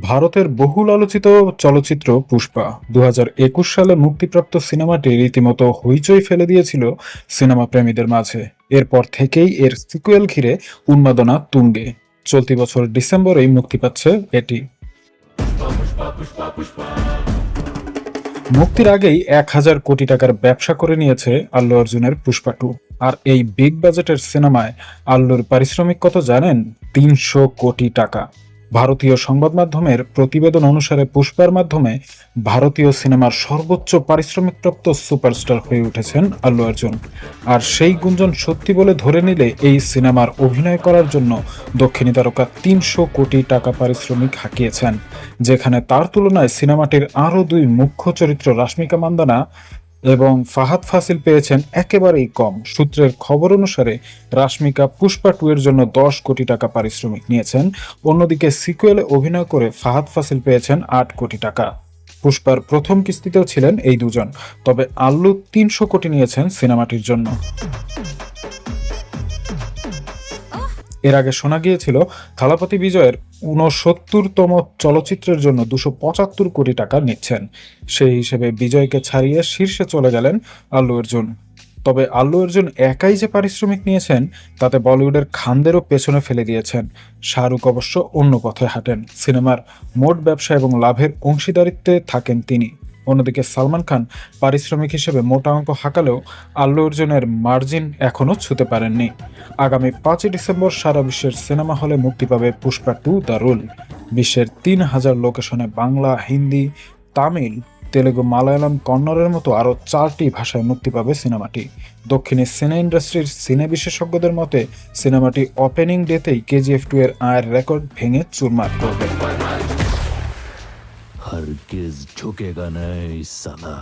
ভারতের বহুল আলোচিত চলচ্চিত্র পুষ্পা 2021 সালে মুক্তিপ্রাপ্ত সিনেমাটি রীতিমতো হইচই ফেলে দিয়েছিল সিনেমা প্রেমীদের মাঝে। এরপর থেকেই এর সিকুয়েল ঘিরে উন্মাদনা তুঙ্গে। চলতি বছর ডিসেম্বরেই মুক্তি পাচ্ছে এটি। মুক্তির আগেই 1,000 কোটি টাকার ব্যবসা করে নিয়েছে আল্লু অর্জুনের পুষ্পা 2। আর এই বিগ বাজেটের সিনেমায় আল্লুর পারিশ্রমিক কত জানেন? 300 কোটি টাকা। ভারতীয় সংবাদ মাধ্যমের প্রতিবেদন অনুসারে পুষ্পার মাধ্যমে ভারতীয় সিনেমার সর্বোচ্চ পারিশ্রমিকপ্রাপ্ত সুপারস্টার হয়ে উঠেছেন আল্লু অর্জুন। আর সেই গুঞ্জন সত্যি বলে ধরে নিলে এই সিনেমার অভিনয় করার জন্য দক্ষিণী তারকা 300 কোটি টাকা পারিশ্রমিক হাঁকিয়েছেন, যেখানে তার তুলনায় সিনেমাটির আরও দুই মুখ্য চরিত্র রাশমিকা মান্দানা এবং ফাহাদ ফাসিল পেয়েছেন একেবারেই কম। সূত্রের খবর অনুসারে রাশমিকা পুষ্পা 2 এর জন্য 10 কোটি টাকা পারিশ্রমিক নিয়েছেন। অন্যদিকে সিকুয়েলে অভিনয় করে ফাহাদ ফাসিল পেয়েছেন 8 কোটি টাকা। পুষ্পার প্রথম কিস্তিতেও ছিলেন এই দুজন। তবে আল্লু 300 কোটি নিয়েছেন সিনেমাটির জন্য। এর আগে শোনা গিয়েছিল থালাপতি বিজয়ের 69তম চলচ্চিত্রের জন্য 275 কোটি টাকা নিচ্ছেন। সেই হিসেবে বিজয়কে ছাড়িয়ে শীর্ষে চলে গেলেন আল্লু অর্জুন। তবে আল্লু অর্জুন একাই যে পারিশ্রমিক নিয়েছেন তাতে বলিউডের খানদেরও পেছনে ফেলে দিয়েছেন। শাহরুখ অবশ্য অন্য পথে হাঁটেন। সিনেমার মোট ব্যবসা এবং লাভের অংশীদারিত্বে থাকেন তিনি। অন্যদিকে সালমান খান পারিশ্রমিক হিসেবে মোটা অঙ্ক হাঁকালেও আল্লু অর্জুনের মার্জিন এখনও ছুঁতে পারেননি। আগামী 5 ডিসেম্বর সারা বিশ্বের সিনেমা হলে মুক্তি পাবে পুষ্পা 2 দ্য রুল। বিশ্বের 3000 লোকেশনে বাংলা, হিন্দি, তামিল, তেলেগু, মালায়ালাম, কন্নড়ের মতো আরও 4টি ভাষায় মুক্তি পাবে সিনেমাটি। দক্ষিণী সিনে ইন্ডাস্ট্রির সিনে বিশেষজ্ঞদের মতে সিনেমাটি ওপেনিং ডেতেই KGF 2 এর আয়ের রেকর্ড ভেঙে চুরমার করবে। हरगिज झुकेगा नहीं साला।